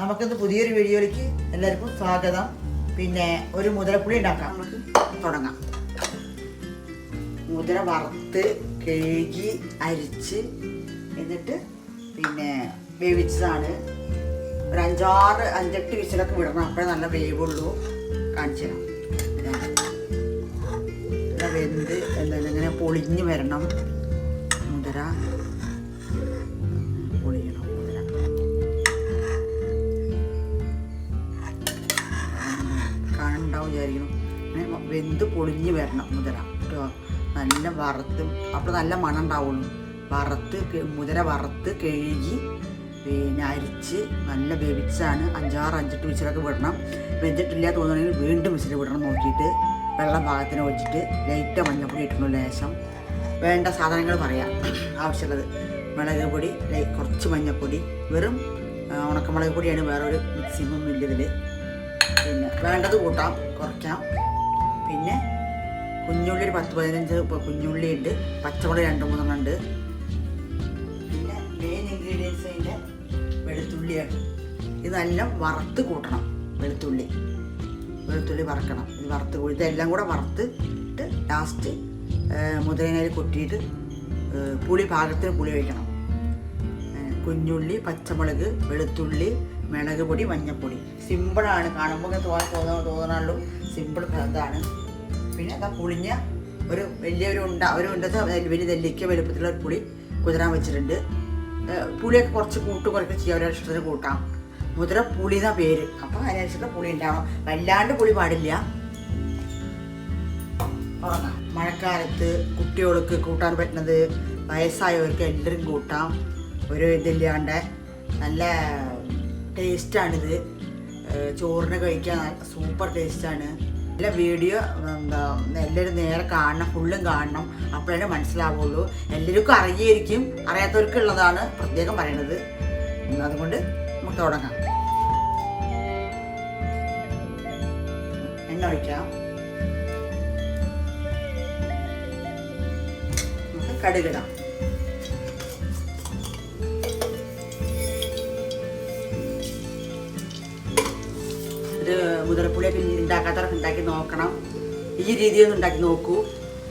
നമുക്കിന്ന് പുതിയൊരു വീഡിയോയിലേക്ക് എല്ലാവർക്കും സ്വാഗതം. പിന്നെ ഒരു മുതിരപ്പുളി ഉണ്ടാക്കാം. നമുക്ക് തുടങ്ങാം. മുതിര വറുത്ത് കഴുകി അരിച്ച് എന്നിട്ട് പിന്നെ വേവിച്ചതാണ്. ഒരു 5-8 വിസിലൊക്കെ വിടണം, അപ്പോഴേ നല്ല വേവുള്ളൂ. കാണിച്ചു തരാം. വെന്ത് എന്തായാലും ഇങ്ങനെ പൊളിഞ്ഞ് വരണം. മുതിര പൊളിയണം. മുതിര കാണുണ്ടാവും വിചാരിക്കണം. അങ്ങനെ വെന്ത് പൊളിഞ്ഞ് വരണം മുതിര കേട്ടോ. നല്ല വറുത്തും അപ്പോൾ നല്ല മണം ഉണ്ടാവുള്ളൂ. മുതിര വറുത്ത് കഴുകി പിന്നെ അരിച്ച് നല്ല വേവിച്ചാണ്. 5-8 വിസിലൊക്കെ വിടണം. വെന്തിട്ടില്ല തോന്നുകയാണെങ്കിൽ വീണ്ടും വിസിൽ വിടണം. നോക്കിയിട്ട് വെള്ളം പാകത്തിന് വെച്ചിട്ട് ലൈറ്റ് മഞ്ഞപ്പൊടി ഇട്ടിട്ടുണ്ട്. ലേശം വേണ്ട സാധനങ്ങൾ പറയാം. ആവശ്യമുള്ളത് മുളക് പൊടി, കുറച്ച് മഞ്ഞപ്പൊടി, വെറും ഉണക്കമുളക് പൊടിയാണ്, വേറെ ഒരു മിക്സിങ്ങൊന്നും ഇല്ല ഇതിൽ. പിന്നെ വേണ്ടത് കൂട്ടാം, കുറയ്ക്കാം. പിന്നെ കുഞ്ഞുള്ളി ഒരു 10-15 കുഞ്ഞുള്ളി ഉണ്ട്. പച്ചമുളക് 2-3 ഉണ്ട്. പിന്നെ മെയിൻ ഇൻഗ്രീഡിയൻസ് അതിൻ്റെ വെളുത്തുള്ളിയാണ്. ഇത് നല്ല വറുത്ത് കൂട്ടണം. വെളുത്തുള്ളി വറക്കണം. ഇത് വറുത്ത് ഇതെല്ലാം കൂടെ വറുത്തിട്ട് ലാസ്റ്റ് മുതിരനയിൽ കൊട്ടിയിട്ട് പുളി പാകത്തിന് പുളി ഒഴിക്കണം. കുഞ്ഞുള്ളി, പച്ചമുളക്, വെളുത്തുള്ളി, മുളക് പൊടി, മഞ്ഞൾപ്പൊടി. സിമ്പിളാണ്. കാണുമ്പോൾ തോന്നാനുള്ളൂ. സിമ്പിൾ ഇതാണ്. പിന്നെ അതാ പുളിഞ്ഞ ഒരു വലിയൊരു വലിയ നെല്ലിക്ക വലുപ്പത്തിലുള്ള ഒരു പുളി കുതിരാൻ വെച്ചിട്ടുണ്ട്. പുളിയൊക്കെ കുറച്ച് കുറയ്ക്ക് ചെയ്യാൻ ഒരു ഇഷ്ടത്തിന് കൂട്ടാം. മുതിര പുളി എന്നാ പേര്. അപ്പം അതിനനുസരിച്ചുള്ള പുളി ഉണ്ടാവണം. വല്ലാണ്ട് പുളി പാടില്ല. മഴക്കാലത്ത് കുട്ടികൾക്ക് കൂട്ടാൻ പറ്റുന്നത്, വയസ്സായവർക്ക് എല്ലാവരും കൂട്ടാം. ഒരു ഇതില്ലാണ്ട് നല്ല ടേസ്റ്റാണിത്. ചോറിന് കഴിക്കാൻ സൂപ്പർ ടേസ്റ്റാണ്. എല്ലാ വീഡിയോ എല്ലാവരും നേരെ കാണണം, ഫുള്ളും കാണണം. അപ്പോഴേ മനസ്സിലാവുള്ളൂ. എല്ലാവർക്കും അറിയായിരിക്കും, അറിയാത്തവർക്കുള്ളതാണ് പ്രത്യേകം പറയണത്. അതുകൊണ്ട് നമുക്ക് തുടങ്ങാം. എണ്ണ ഒഴിക്കാം. നമുക്ക് കടുകിടാം. ഇത് മുതിരപ്പുളിയൊക്കെ ഉണ്ടാക്കാത്തവരൊക്കെ ഉണ്ടാക്കി നോക്കണം. ഈ രീതിയിൽ ഉണ്ടാക്കി നോക്കൂ.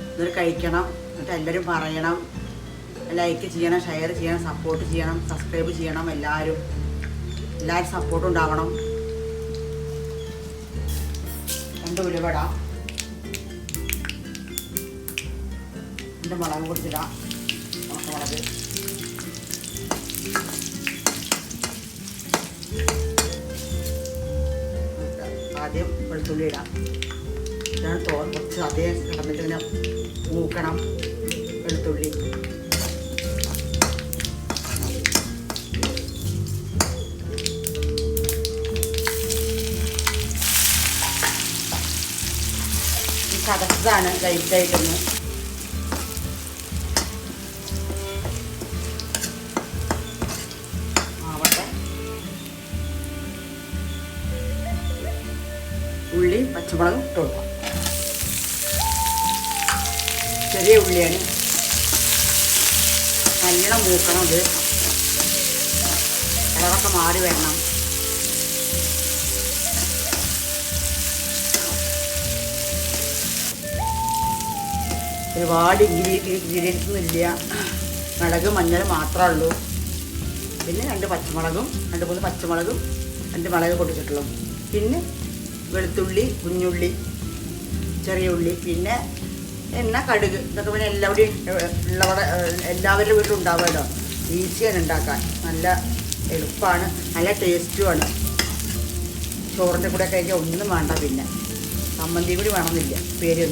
എന്നിട്ട് കഴിക്കണം. എന്നിട്ട് എല്ലാവരും പറയണം. ലൈക്ക് ചെയ്യണം, ഷെയർ ചെയ്യണം, സപ്പോർട്ട് ചെയ്യണം, സബ്സ്ക്രൈബ് ചെയ്യണം. എല്ലാവരും സപ്പോർട്ട് ഉണ്ടാവണം. 2 ഉലുവടാം. 2 മുളക് പൊടിച്ചിടാം. ഉണക്കമുളക്, ആദ്യം വെളുത്തുള്ളി ഇടാം. ഇതാണ് കുറച്ച് അതേ കിടന്നിട്ട് ഇങ്ങനെ മൂക്കണം. വെളുത്തുള്ളി ചതച്ചതാണ്. ലൈറ്റായിട്ടൊന്ന് ആവട്ടെ. ഉള്ളി, പച്ചമുളകും ഇട്ട് കൊടുക്കാം. ചെറിയ ഉള്ളിയാണ്. നല്ലോണം മൂക്കണം. ഇത് കളറൊക്കെ മാറി വരണം. ഒരുപാട് ഇൻഗ്രീഡിയൻസ് ഒന്നും ഇല്ല. മുളക്, മഞ്ഞൾ മാത്രമേ ഉള്ളൂ. പിന്നെ 2 പച്ചമുളകും, 2-3 പച്ചമുളകും, 2 മുളക് പൊട്ടിച്ചിട്ടുള്ളൂ. പിന്നെ വെളുത്തുള്ളി, കുഞ്ഞുള്ളി, ചെറിയ ഉള്ളി, പിന്നെ എണ്ണ, കടുക്. ഇതൊക്കെ പിന്നെ എല്ലാവരുടെ വീട്ടിലും ഉണ്ടാവുമല്ലോ. ഈസിയാണ് ഉണ്ടാക്കാൻ. നല്ല എളുപ്പമാണ്, നല്ല ടേസ്റ്റുമാണ്. ചോറിൻ്റെ കൂടെ കഴിക്കാൻ ഒന്നും വേണ്ട. പിന്നെ ചമ്മന്തി കൂടി വേണമെന്നില്ല. പേര്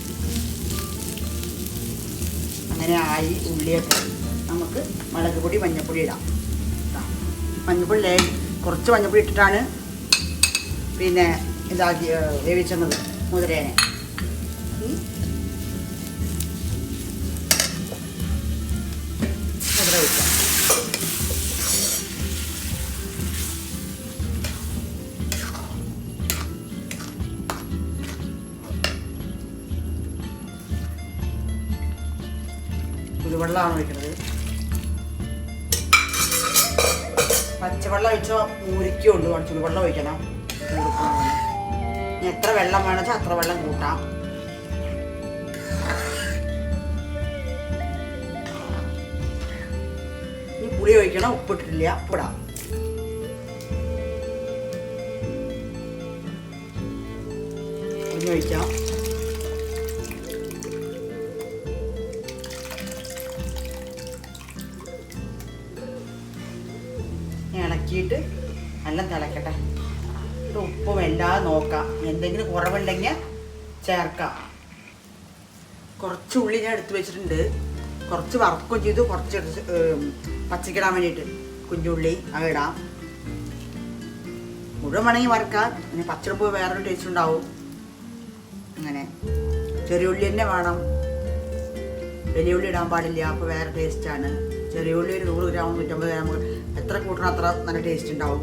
അങ്ങനെ ആയി. ഉള്ളിയൊക്കെ നമുക്ക് മുളക് പൊടി, മഞ്ഞൾപ്പൊടി ഇടാം. മഞ്ഞൾപ്പൊടി കുറച്ച് മഞ്ഞൾപ്പൊടി ഇട്ടിട്ടാണ് പിന്നെ ഇതാക്കി വേവിച്ചത് മുതിരേനെ. മുതിര വയ്ക്കാം. ചൂടുവെള്ളമാണ് ഒഴിക്കുന്നത്. പച്ചവെള്ളം ഒഴിച്ചോ മുരിക്കുള്ളൂ, ചുടുവെള്ളം ഒഴിക്കണം. ഇനി എത്ര വെള്ളം വേണമെന്ന് വെച്ചാൽ അത്ര വെള്ളം കൂട്ടാം. ഇനി പുളി ഒഴിക്കണം, ഉപ്പിട്ടിട്ടില്ല, ഉപ്പിടാം. ഒഴിക്കാം. ഇളക്കിയിട്ട് നല്ല തിളക്കട്ടെ. ഉപ്പും എല്ലാം നോക്കാം, എന്തെങ്കിലും കുറവുണ്ടെങ്കിൽ ചേർക്കാം. കുറച്ച് ഉള്ളി ഞാൻ എടുത്ത് വെച്ചിട്ടുണ്ട്, കുറച്ച് വറക്കുകയും ചെയ്തു, കുറച്ച് പച്ചക്കിടാൻ വേണ്ടിയിട്ട് കുഞ്ഞുള്ളി അത് ഇടാം. മുഴുവൻ വേണമെങ്കിൽ വറക്കാം, പിന്നെ പച്ചടുപ്പ് വേറൊരു ടേസ്റ്റ് ഉണ്ടാവും. അങ്ങനെ ചെറിയ ഉള്ളി തന്നെ വേണം, വലിയ ഉള്ളി ഇടാൻ പാടില്ല, അപ്പോൾ വേറെ ടേസ്റ്റാണ്. ചെറിയ ഉള്ളി ഒരു 100 ഗ്രാം 150 ഗ്രാം എത്ര കൂട്ടണം അത്ര നല്ല ടേസ്റ്റ് ഉണ്ടാവും.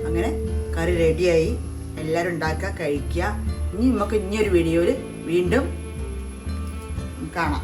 അങ്ങനെ കറി റെഡിയായി. എല്ലാവരും ഉണ്ടാക്കുക, കഴിക്കുക. ഇനി നമുക്ക് ഇനിയൊരു വീഡിയോയിൽ വീണ്ടും കാണാം.